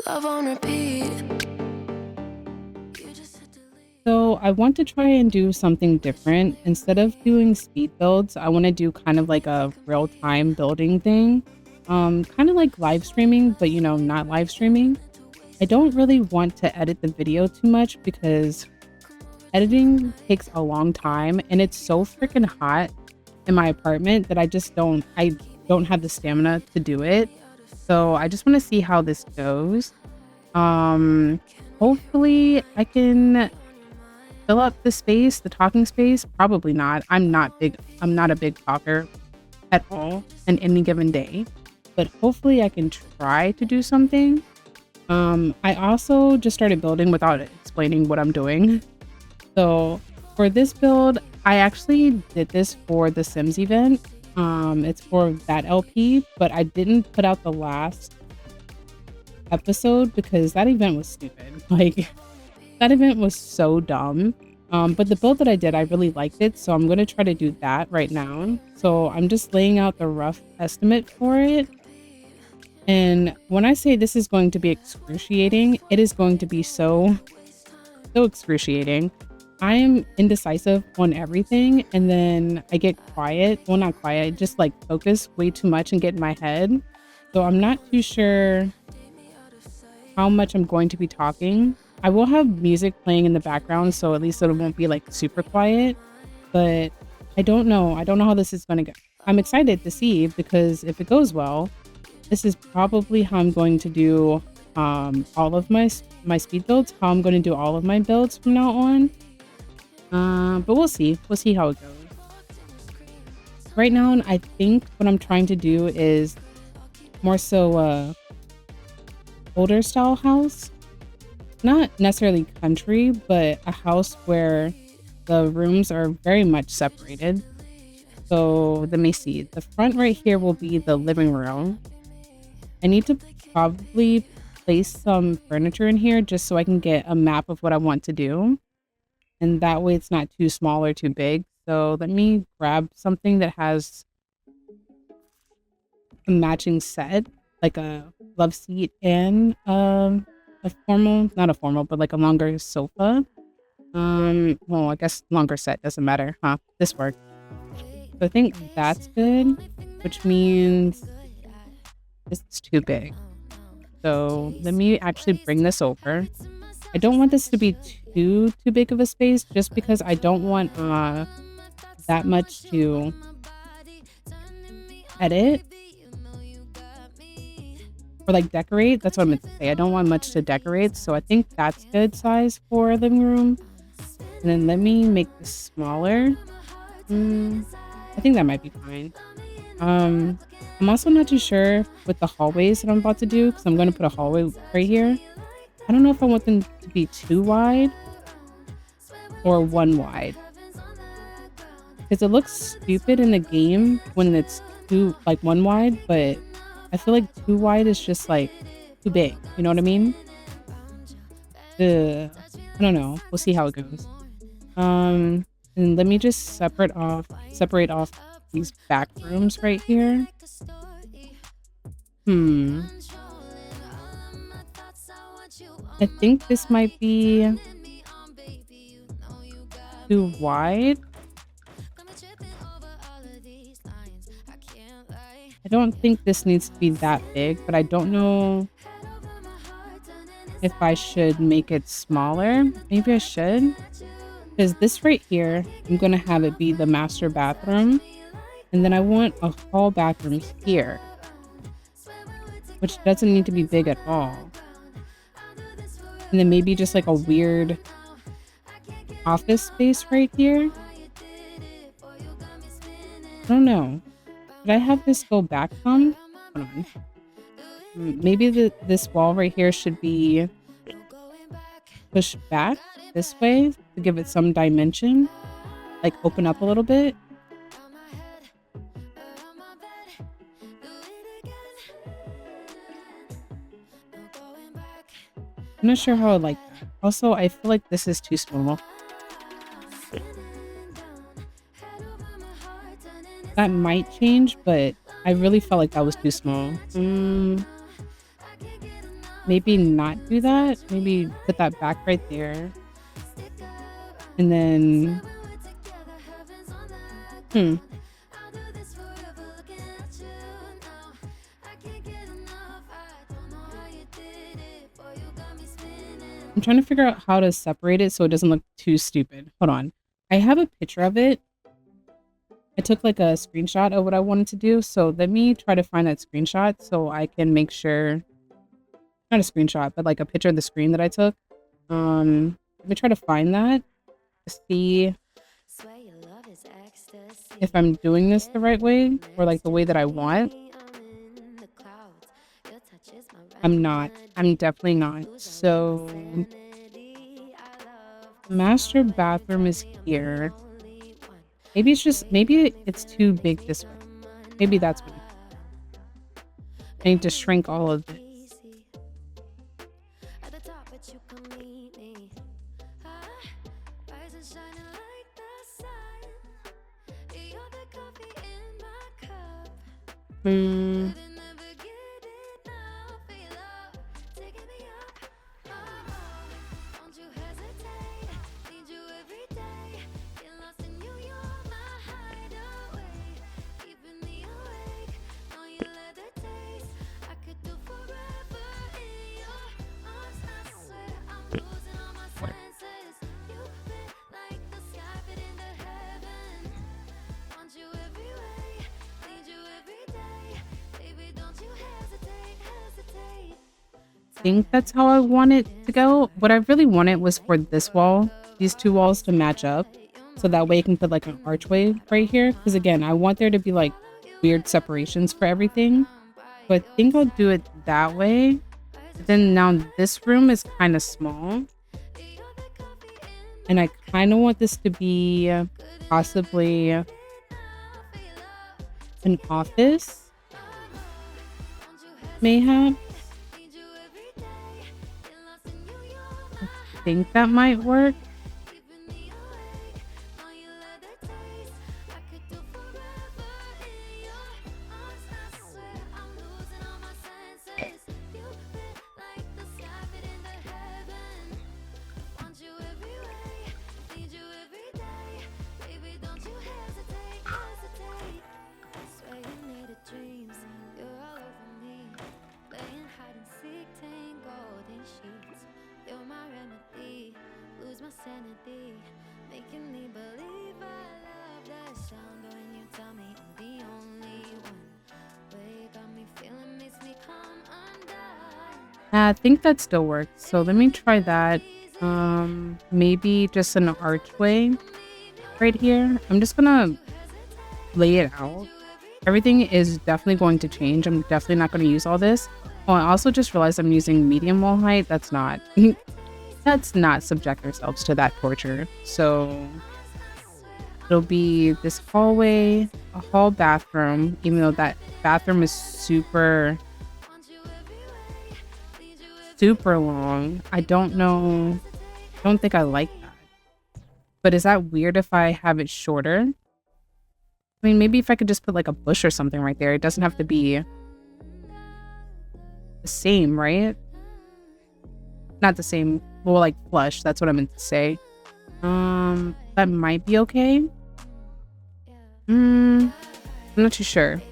Love on repeat. So I want to try and do something different. Instead of doing speed builds, I want to do kind of like a real-time building thing. Kind of like live streaming, but not live streaming. I don't really want to edit the video too much because editing takes a long time and it's so freaking hot in my apartment that I don't have the stamina to do it. So I just want to see how this goes. Um Hopefully I can fill up the space, the talking space. Probably not. I'm not a big talker at all on any given day. But hopefully I can try to do something. I also just started building without explaining what I'm doing. So for this build, I actually did this for the Sims event. It's for that LP, but I didn't put out the last episode because that event was stupid. Like that event was so dumb. But the build that I did, I really liked it, so I'm gonna try to do that right now. So I'm just laying out the rough estimate for it. And when I say this is going to be excruciating, it is going to be so excruciating. I am indecisive on everything, and then I get quiet. Well, not quiet, just like focus way too much and get in my head. So I'm not too sure how much I'm going to be talking. I will have music playing in the background, so at least it won't be like super quiet. But I don't know. I don't know how this is going to go. I'm excited to see because if it goes well, this is probably how I'm going to do all of my speed builds. How I'm going to do all of my builds from now on. But we'll see. We'll see how it goes. Right now, I think what I'm trying to do is more so older style house. Not necessarily country, but a house where the rooms are very much separated. So let me see. The front right here will be the living room. I need to probably place some furniture in here just so I can get a map of what I want to do. And that way it's not too small or too big. So let me grab something that has a matching set, like a love seat and a formal, not a formal, but like a longer sofa. Well, I guess longer set doesn't matter, huh? This worked. So I think that's good, which means this is too big. So let me actually bring this over. I don't want this to be too big of a space just because I don't want that much to edit or like decorate. That's what I meant to say. I don't want much to decorate, so I think that's good size for a living room. And then let me make this smaller. I think that might be fine. I'm also not too sure with the hallways that I'm about to do because I'm going to put a hallway right here. I don't know if I want them to be too wide or one wide because it looks stupid in the game when it's too like one wide, but I feel like too wide is just like too big. You know what I mean? I don't know. We'll see how it goes. And let me just separate off these back rooms right here. I think this might be too wide. I don't think this needs to be that big, but I don't know if I should make it smaller. Maybe I should. Because this right here, I'm going to have it be the master bathroom. And then I want a hall bathroom here, which doesn't need to be big at all. And then maybe just like a weird office space right here. I don't know. Should I have this go back some? Hold on. Maybe this wall right here should be pushed back this way to give it some dimension. Like open up a little bit. I'm not sure how I like that. Also, I feel like this is too small. That might change, but I really felt like that was too small. maybe not do that. Maybe put that back right there. And then, hmm, I'm trying to figure out how to separate it so it doesn't look too stupid. Hold on. I have a picture of it. I took like a screenshot of what I wanted to do. So let me try to find that screenshot so I can make sure, not a screenshot, but like a picture of the screen that I took. Let me try to find that to see if I'm doing this the right way or like the way that I want. I'm not. I'm definitely not. So master bathroom is here. Maybe it's too big this way. Maybe that's what I need to shrink all of this. Hmm. Think that's how I want it to go. What I really wanted was for this wall, these two walls to match up. So that way I can put like an archway right here. Because again, I want there to be like weird separations for everything. So I think I'll do it that way. But then now this room is kind of small. And I kind of want this to be possibly an office. Mayhap. I think that might work. I think that still works. So let me try that. Maybe just an archway right here. I'm just gonna lay it out. Everything is definitely going to change. I'm definitely not going to use all this. Oh, I also just realized I'm using medium wall height. That's not let's not subject ourselves to that torture. So it'll be this hallway, a hall bathroom, even though that bathroom is super long. I don't know. I don't think I like that. But is that weird if I have it shorter? I mean, maybe if I could just put like a bush or something right there. It doesn't have to be the same, right? Not the same. Well, like flush. That's what I meant to say. That might be okay. I'm not too sure.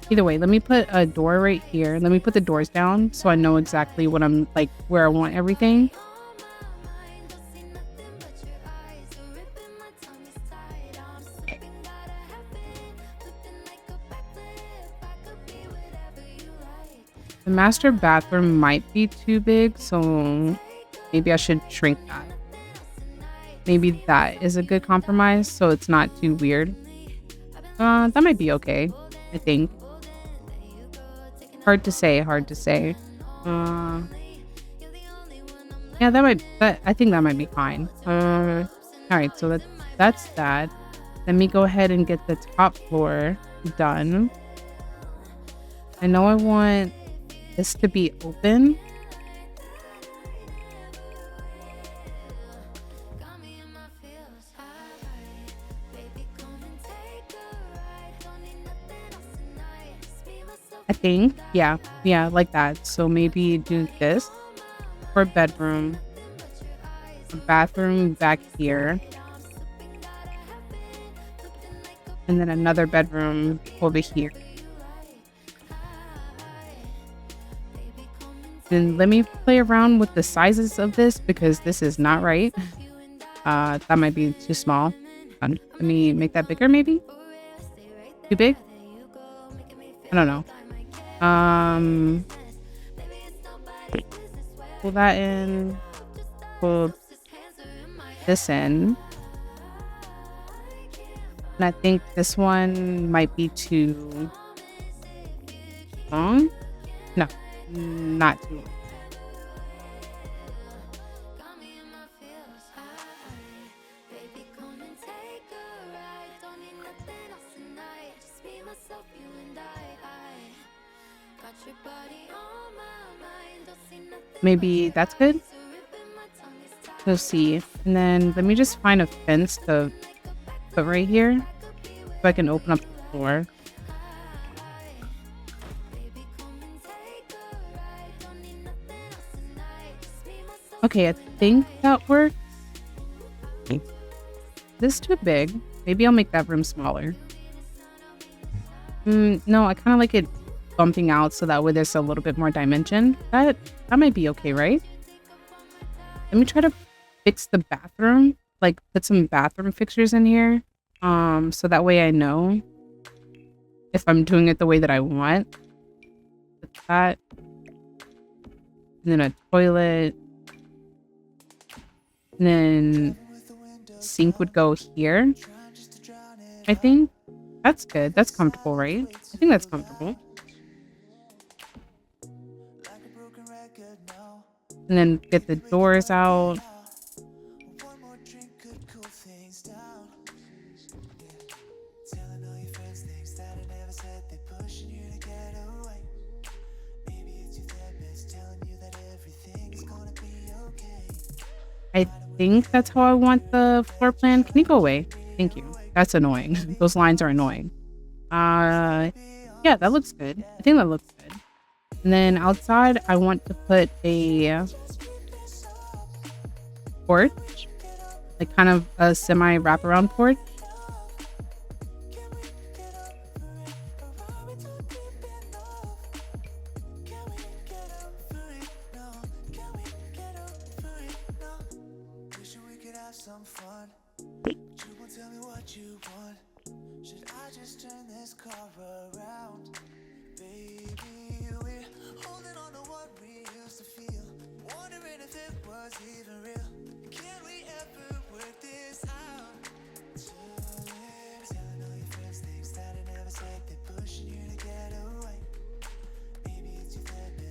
Either way, let me put a door right here. Let me put the doors down so I know exactly what I'm like, where I want everything. The master bathroom might be too big, so maybe I should shrink that. Maybe that is a good compromise, so it's not too weird. That might be okay, I think. Hard to say. Yeah, I think that might be fine. All right, so that's that. Let me go ahead and get the top floor done. I know I want this to be open. I think, yeah, like that. So maybe do this for a bedroom, a bathroom back here, and then another bedroom over here. Then let me play around with the sizes of this because this is not right. That might be too small. Let me make that bigger, maybe? Too big? I don't know. Pull that in. Pull this in. And I think this one might be too long. No, not too long. Maybe that's good. We'll see. And then let me just find a fence to put right here so I can open up the floor. Okay, I think that works. This is too big. Maybe I'll make that room smaller. No, I kind of like it bumping out so that way there's a little bit more dimension. That might be okay, right? Let me try to fix the bathroom. Like put some bathroom fixtures in here. So that way I know if I'm doing it the way that I want. Put that. And then a toilet. And then sink would go here. I think that's good. That's comfortable, right? I think that's comfortable. And then get the doors out. I think that's how I want the floor plan. Can you go away? Thank you. That's annoying. Those lines are annoying. Yeah, that looks good. I think that looks good. And then outside, I want to put a porch, like kind of a semi wraparound porch.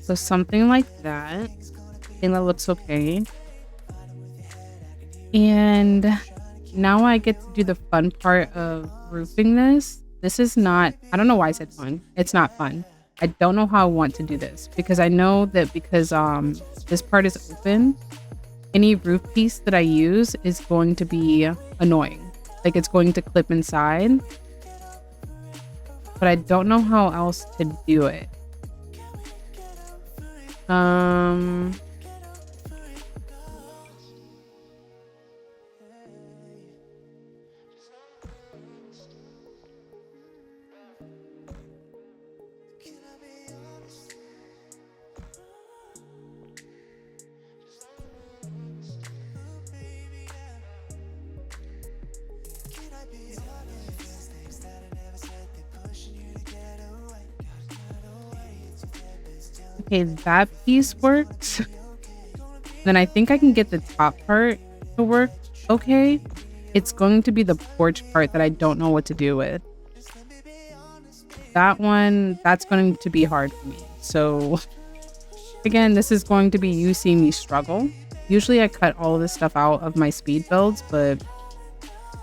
So something like that. I think that looks okay. And now I get to do the fun part of roofing this. This is not, I don't know why I said fun. It's not fun. I don't know how I want to do this because I know that because this part is open, any roof piece that I use is going to be annoying. Like it's going to clip inside. But I don't know how else to do it. Okay, that piece works. Then I think I can get the top part to work okay. It's going to be the porch part that I don't know what to do with. That one, that's going to be hard for me. So again, this is going to be you seeing me struggle. Usually I cut all of this stuff out of my speed builds, but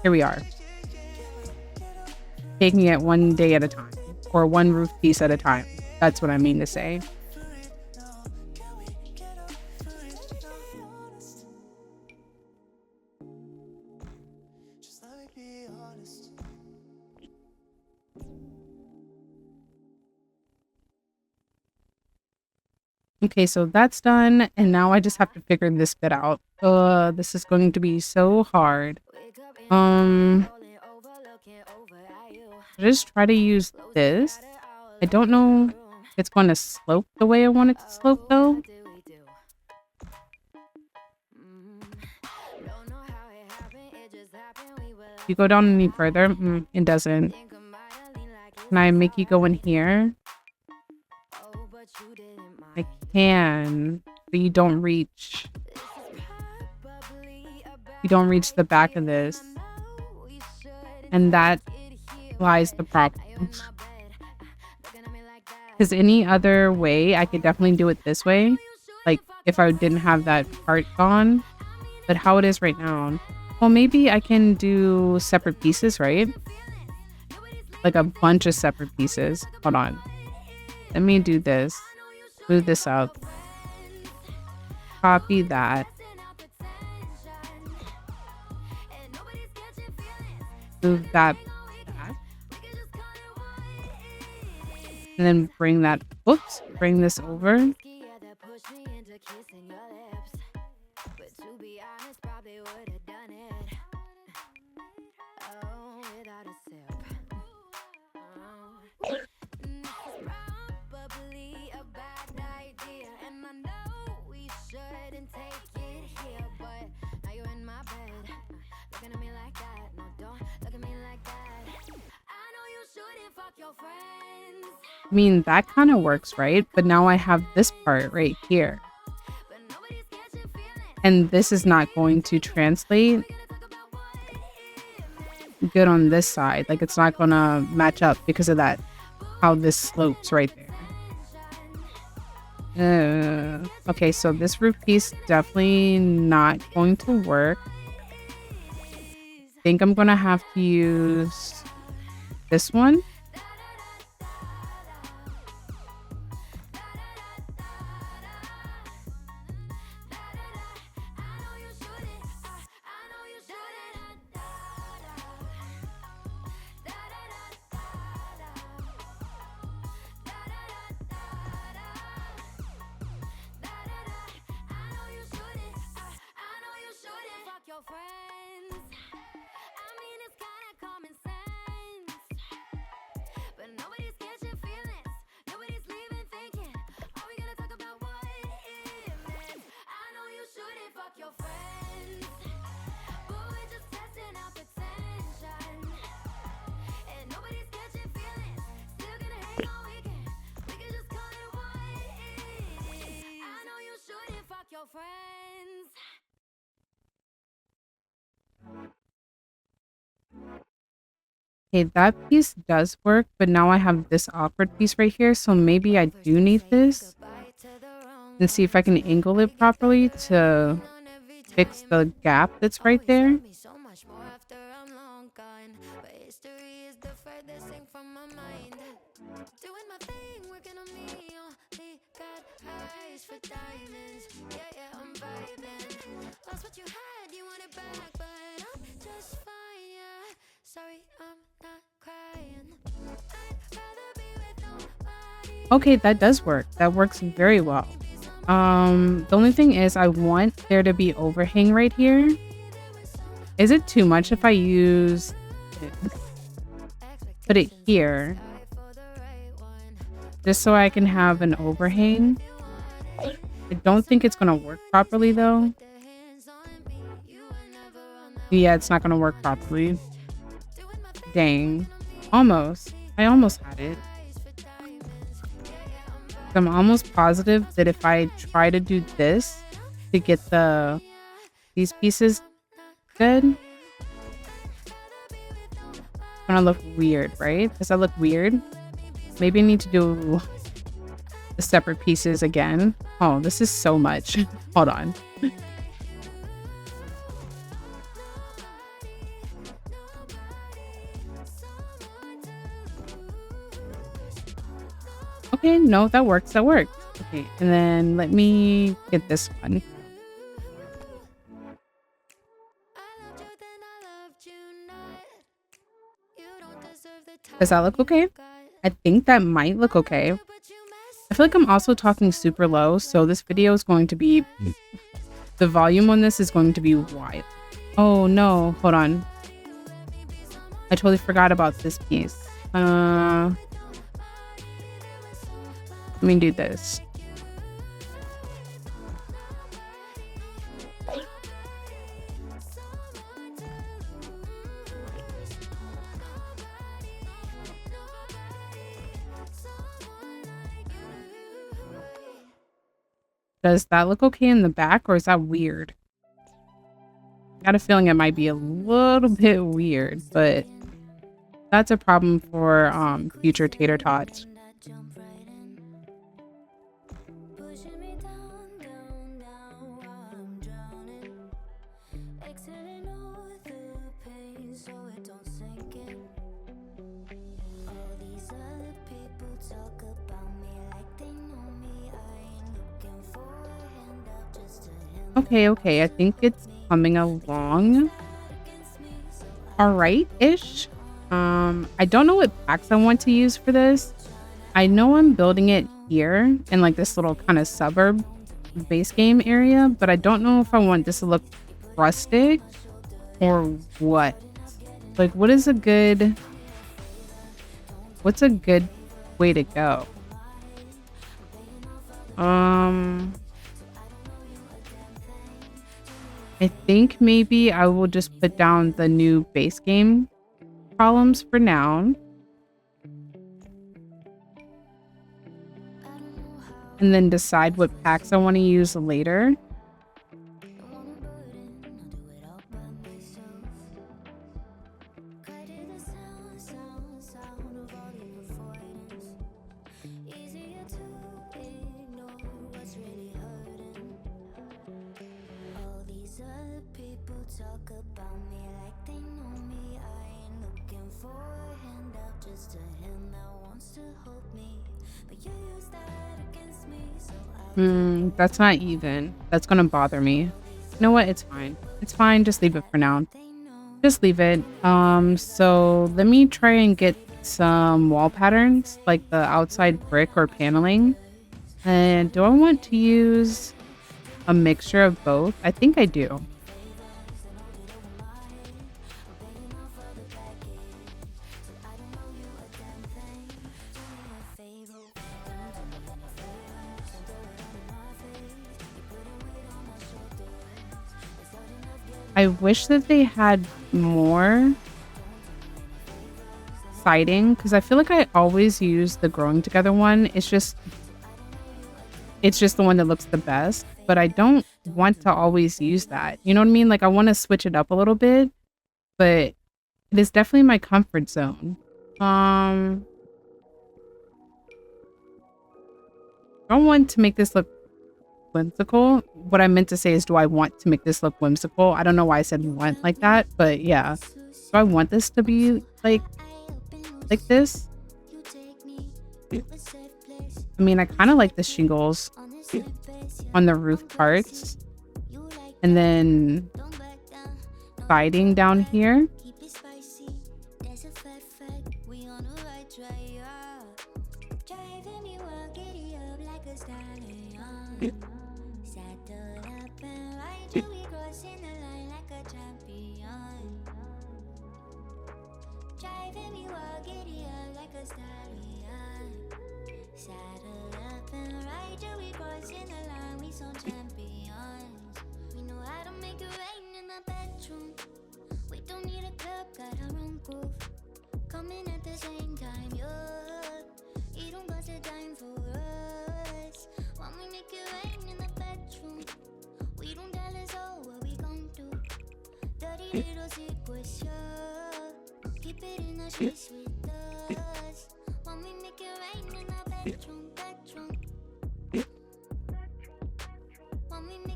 here we are. Taking it one day at a time or one roof piece at a time. That's what I mean to say. Okay, so that's done, and now I just have to figure this bit out. This is going to be so hard. Um, just try to use this. I don't know if it's going to slope the way I want it to slope, though. You go down any further? It doesn't. Can I make you go in here? I can, but you don't reach. You don't reach the back of this. And that lies the problem. Because any other way, I could definitely do it this way. Like, if I didn't have that part gone. But how it is right now. Well, maybe I can do separate pieces, right? Like a bunch of separate pieces. Hold on. Let me do this. Move this up. Copy that. Move that back. And then bring that, oops, bring this over. I mean, that kind of works, right? But now I have this part right here. And this is not going to translate good on this side. Like, it's not going to match up because of that, how this slopes right there. Okay, so this roof piece definitely not going to work. I think I'm going to have to use this one. Okay, that piece does work, but now I have this awkward piece right here, so maybe I do need this. And see if I can angle it properly to fix the gap that's right there. Okay, that does work. That works very well. The only thing is I want there to be overhang right here. Is it too much if I use it? Put it here? Just so I can have an overhang. I don't think it's gonna work properly though. Yeah, it's not gonna work properly. Dang. Almost. I almost had it. I'm almost positive that if I try to do this to get these pieces good, it's gonna look weird, right? Does that look weird? Maybe I need to do the separate pieces again. Oh, this is so much. Hold on. Okay, no, that works. That works. Okay, and then let me get this one. Does that look okay? I think that might look okay. I feel like I'm also talking super low, so this video is going to be, the volume on this is going to be wild. Oh no, hold on. I totally forgot about this piece. Let me do this. Does that look okay in the back, or is that weird? I got a feeling it might be a little bit weird, but that's a problem for future tater tots. Okay, I think it's coming along all right-ish. I don't know what packs I want to use for this. I know I'm building it here in like this little kind of suburb base game area, but I don't know if I want this to look rustic or what. Like, what's a good way to go? I think maybe I will just put down the new base game columns for now. And then decide what packs I want to use later. That's not even. That's gonna bother me. You know what? It's fine. It's fine. Just leave it for now. Just leave it. So let me try and get some wall patterns, like the outside brick or paneling. And do I want to use a mixture of both? I think I do. I wish that they had more siding, because I feel like I always use the growing together one. It's just the one that looks the best, but I don't want to always use that. You know what I mean? Like, I want to switch it up a little bit, but it is definitely my comfort zone. I don't want to make this look whimsical. What I meant to say is, do I want to make this look whimsical? I don't know why I said want like that, but yeah. Do I want this to be like this? I mean, I kind of like the shingles on the roof parts, and then siding down here.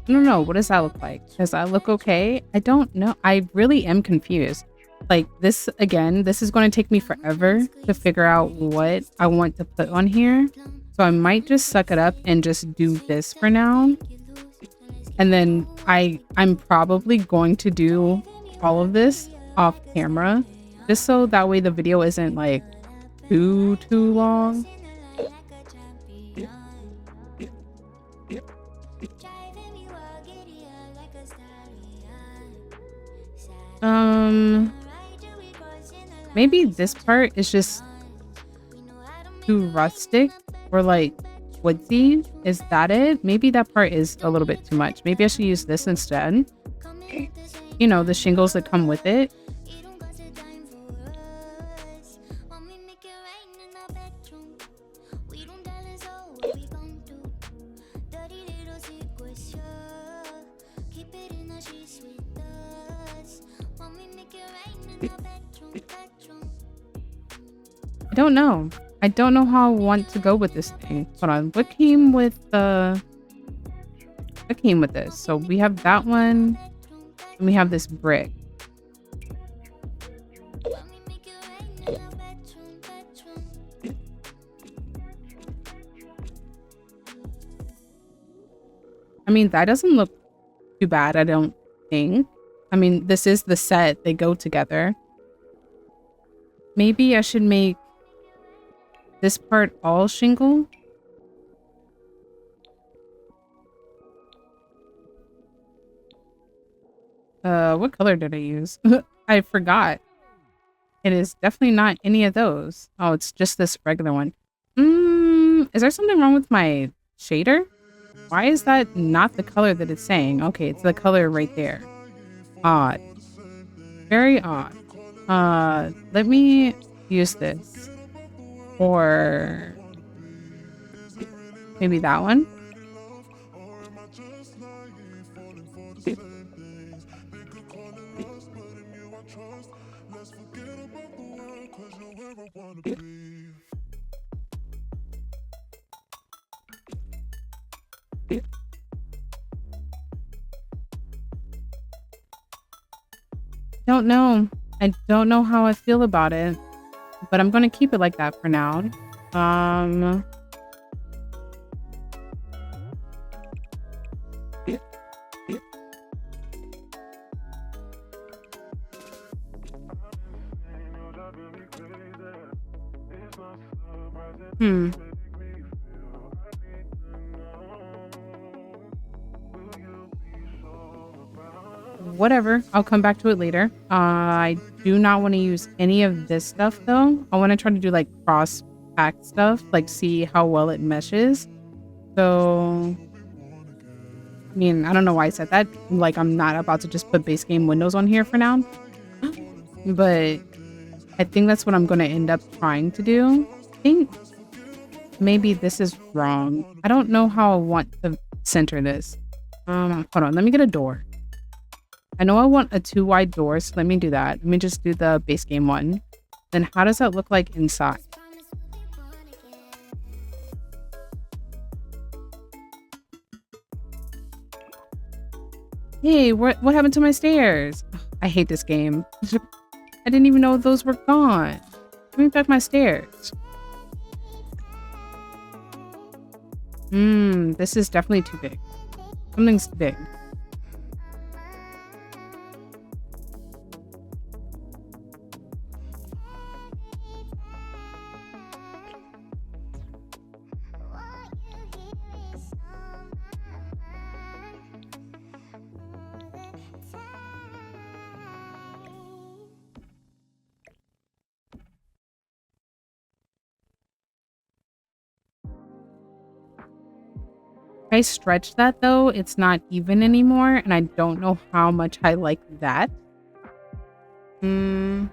I don't know. What does that look like? Does that look okay? I don't know. I really am confused. Like, this, again, this is going to take me forever to figure out what I want to put on here. So I might just suck it up and just do this for now. And then I'm probably going to do all of this off camera, just so that way the video isn't like too long. Um, maybe this part is just too rustic or like woodsy. Is that it? Maybe that part is a little bit too much. Maybe I should use this instead. You know, the shingles that come with it. I don't know. I don't know how I want to go with this thing. Hold on. What came with this? So we have that one and we have this brick. I mean, that doesn't look too bad, I don't think. I mean, this is the set. They go together. Maybe I should make this part all shingle. What color did I use? I forgot. It is definitely not any of those. Oh, it's just this regular one. Is there something wrong with my shader? Why is that not the color that it's saying? Okay, it's the color right there. Odd. Very odd. Let me use this. Or maybe that one. Don't know. I don't know how I feel about it, but I'm going to keep it like that for now. Whatever. I'll come back to it later. I do not want to use any of this stuff though. I want to try to do like cross pack stuff, like see how well it meshes. So, I mean, I don't know why I said that. Like, I'm not about to just put base game windows on here for now. But I think that's what I'm going to end up trying to do. I think maybe this is wrong. I don't know how I want to center this. Hold on. Let me get a door. I know I want a 2 wide door, so let me do that. Let me just do the base game one. Then how does that look like inside? Hey, what happened to my stairs? I hate this game. I didn't even know those were gone. Give me back my stairs. This is definitely too big. Something's big. I stretch that though, it's not even anymore, and I don't know how much I like that. I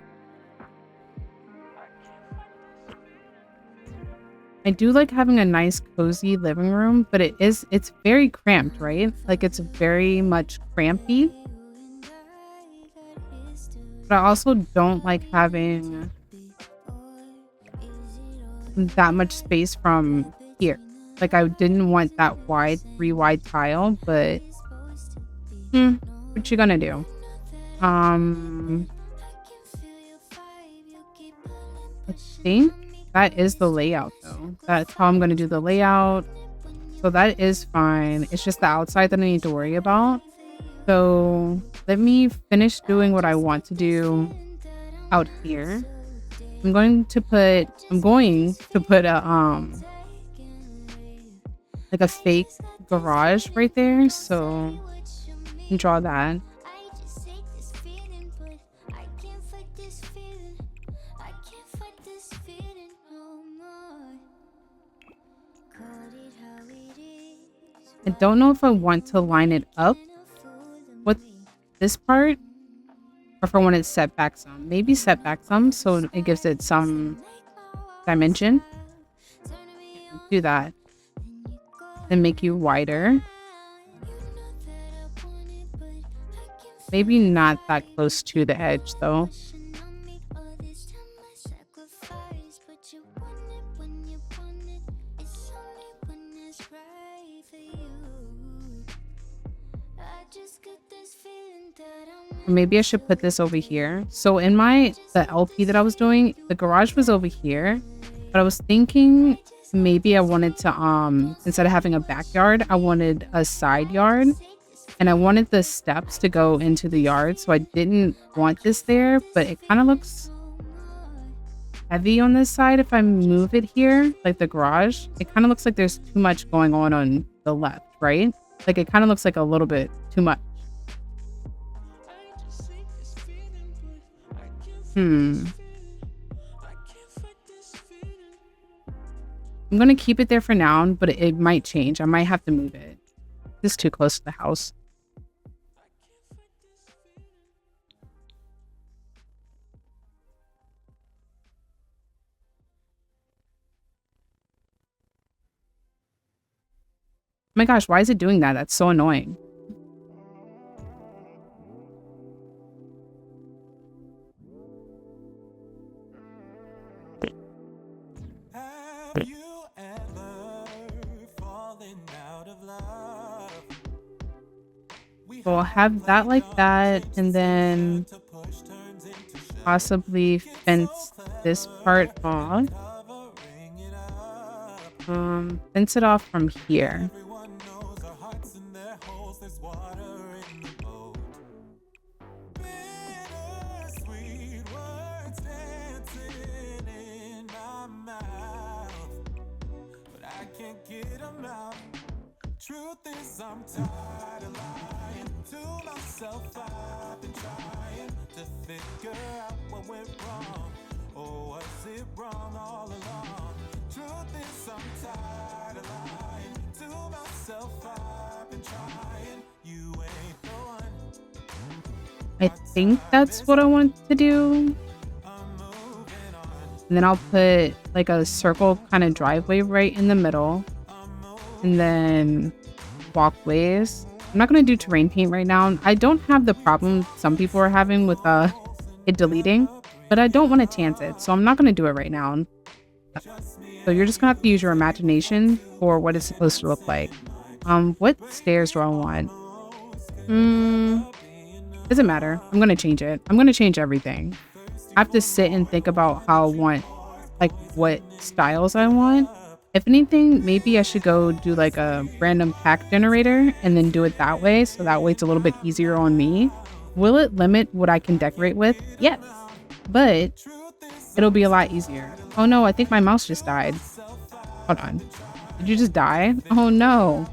do like having a nice cozy living room, but it's very cramped, right? Like it's very much crampy. But I also don't like having that much space from here. Like I didn't want that wide, 3 wide tile, but what you gonna do? I think that is the layout though. That's how I'm gonna do the layout. So that is fine. It's just the outside that I need to worry about. So let me finish doing what I want to do out here. I'm going to put a like a fake garage right there. So draw that. I don't know if I want to line it up with this part or if I want it set back some. Maybe set back some so it gives it some dimension. Do that. Then make you wider. Maybe not that close to the edge though. Or maybe I should put this over here. So in the LP that I was doing, the garage was over here, but I was thinking maybe I wanted to instead of having a backyard, I wanted a side yard, and I wanted the steps to go into the yard. So I didn't want this there, but it kind of looks heavy on this side. If I move it here, like the garage, it kind of looks like there's too much going on the left, right? Like it kind of looks like a little bit too much. I'm gonna keep it there for now, but it might change. I might have to move it. This is too close to the house. Oh my gosh, why is it doing that? That's so annoying. So I'll have that like that, and then possibly fence this part off. Fence it off from here. Truth is, I'm tired of lying to myself. I've been trying to figure out what went wrong, or was it wrong all along? Truth is, I'm tired of lying to myself. I've been trying. You ain't the one. I think that's what I want to do. And then I'll put like a circle kind of driveway right in the middle. And then walkways. I'm not going to do terrain paint right now. I don't have the problem some people are having with it deleting, but I don't want to chance it. So I'm not going to do it right now. So you're just going to have to use your imagination for what it's supposed to look like. What stairs do I want? Doesn't matter. I'm going to change it. I'm going to change everything. I have to sit and think about how I want, like what styles I want. If anything, maybe I should go do like a random pack generator and then do it that way. So that way it's a little bit easier on me. Will it limit what I can decorate with? Yes, but it'll be a lot easier. Oh no, I think my mouse just died. Hold on. Did you just die? Oh no.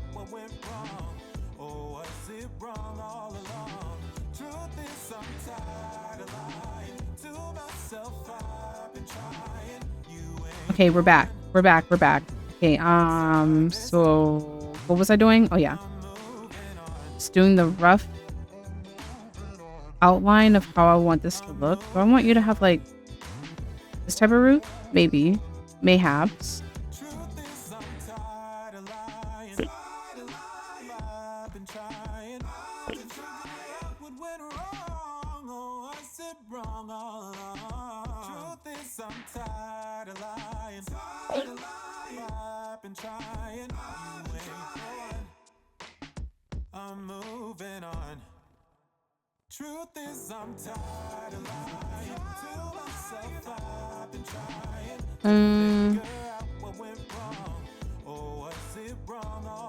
Okay, we're back. We're back. Okay, so what was I doing? Oh yeah. Just doing the rough outline of how I want this to look. Do I want you to have like this type of roof? Maybe. Mayhaps. I'm moving on. Truth is, I'm tired of lying to myself. I've been trying.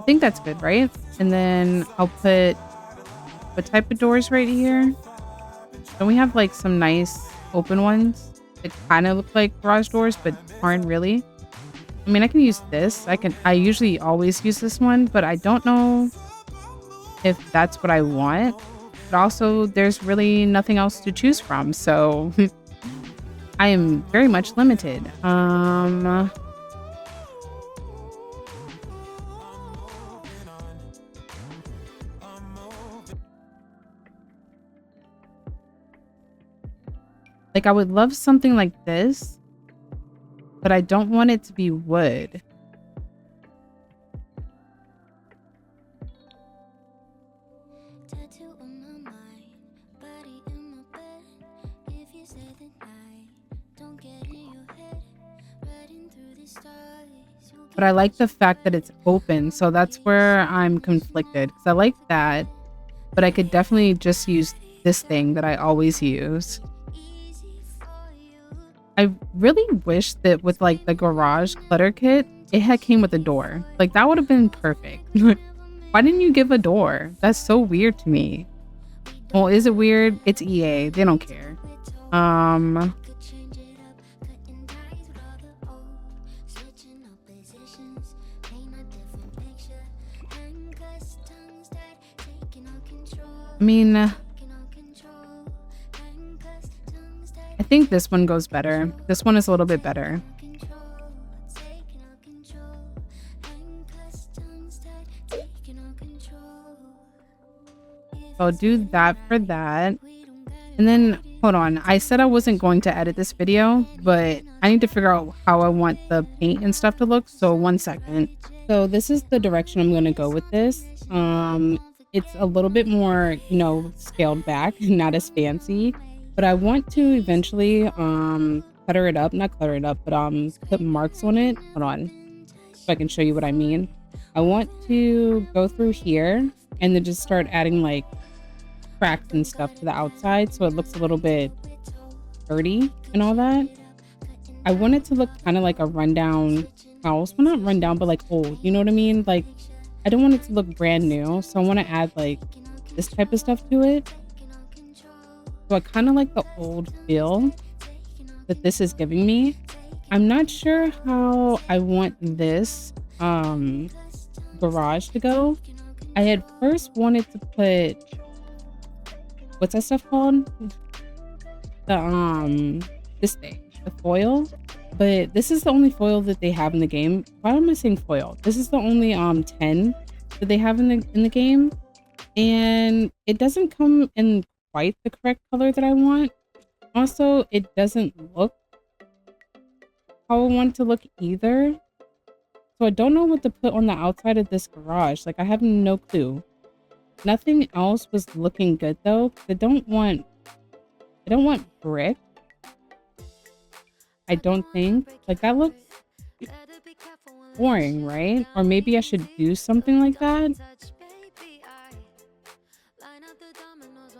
I think that's good, right? And then I'll put what type of doors right here? Don't we have like some nice open ones that kind of look like garage doors but aren't really? I mean, I can use this. I usually always use this one, but I don't know if that's what I want. But also, there's really nothing else to choose from, so I am very much limited. Like, I would love something like this, but I don't want it to be wood. But I like the fact that it's open, so that's where I'm conflicted. Because I like that, but I could definitely just use this thing that I always use. I really wish that with like the garage clutter kit, it had came with a door. Like that would have been perfect. Why didn't you give a door? That's so weird to me. Well, is it weird? It's EA. They don't care. I mean, I think this one goes better. This one is a little bit better. I'll do that for that. And then, hold on. I said I wasn't going to edit this video, but I need to figure out how I want the paint and stuff to look. So 1 second. So this is the direction I'm going to go with this. It's a little bit more, scaled back, not as fancy. But I want to eventually clutter it up. Not clutter it up, but put marks on it. Hold on. So I can show you what I mean. I want to go through here and then just start adding like cracks and stuff to the outside so it looks a little bit dirty and all that. I want it to look kind of like a rundown house. Well, not rundown, but like old. You know what I mean? Like, I don't want it to look brand new. So I want to add like this type of stuff to it. So I kind of like the old feel that this is giving me. I'm not sure how I want this garage to go. I had first wanted to put, what's that stuff called? This thing, the foil. But this is the only foil that they have in the game. Why am I saying foil? This is the only 10 that they have in the game. And it doesn't come in quite the correct color that I want. Also, it doesn't look how I want it to look either. So I don't know what to put on the outside of this garage. Like, I have no clue. Nothing else was looking good though. I don't want brick. I don't think. Like, that looks boring, right? Or maybe I should do something like that.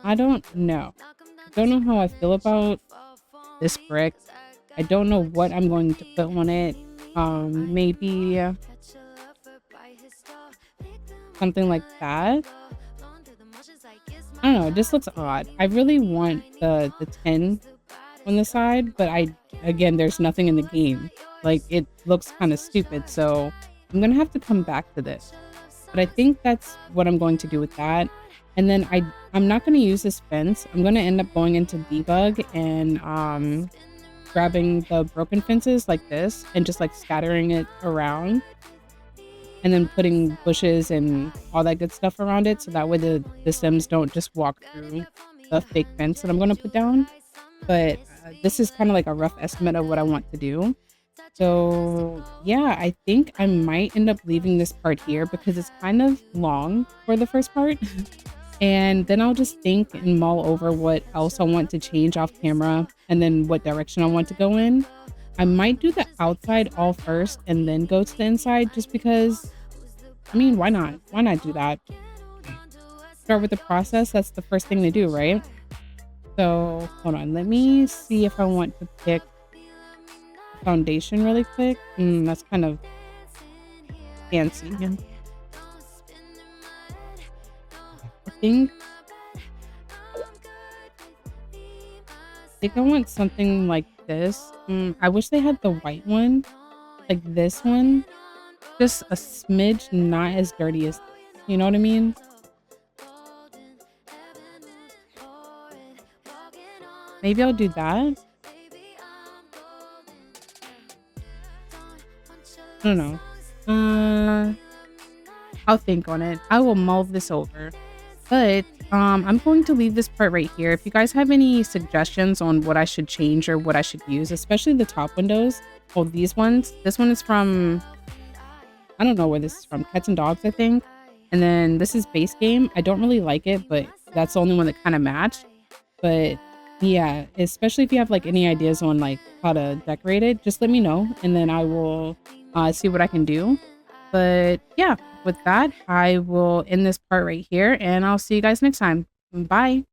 I don't know. I don't know how I feel about this brick. I don't know what I'm going to put on it. Maybe something like that. I don't know. It just looks odd. I really want the 10 on the side, but again, there's nothing in the game. Like, it looks kind of stupid. So I'm going to have to come back to this. But I think that's what I'm going to do with that. And then I'm not going to use this fence. I'm going to end up going into debug and grabbing the broken fences like this and just like scattering it around. And then putting bushes and all that good stuff around it. So that way the Sims don't just walk through the fake fence that I'm going to put down. But this is kind of like a rough estimate of what I want to do. So yeah, I think I might end up leaving this part here because it's kind of long for the first part. And then I'll just think and mull over what else I want to change off camera and then what direction I want to go in. I might do the outside all first and then go to the inside just because, I mean, why not? Why not do that? Start with the process. That's the first thing to do, right? So hold on. Let me see if I want to pick foundation really quick. That's kind of fancy. I think I want something like this. I wish they had the white one, like this one, just a smidge not as dirty as this. You know what I mean? Maybe I'll do that. I don't know. Uh, I'll think on it. I will mull this over. But I'm going to leave this part right here. If you guys have any suggestions on what I should change or what I should use, especially the top windows, oh, these ones. This one is from, I don't know where this is from, Cats and Dogs, I think. And then this is Base Game. I don't really like it, but that's the only one that kind of matched. But yeah, especially if you have like any ideas on like how to decorate it, just let me know and then I will see what I can do. But yeah, with that, I will end this part right here and I'll see you guys next time. Bye.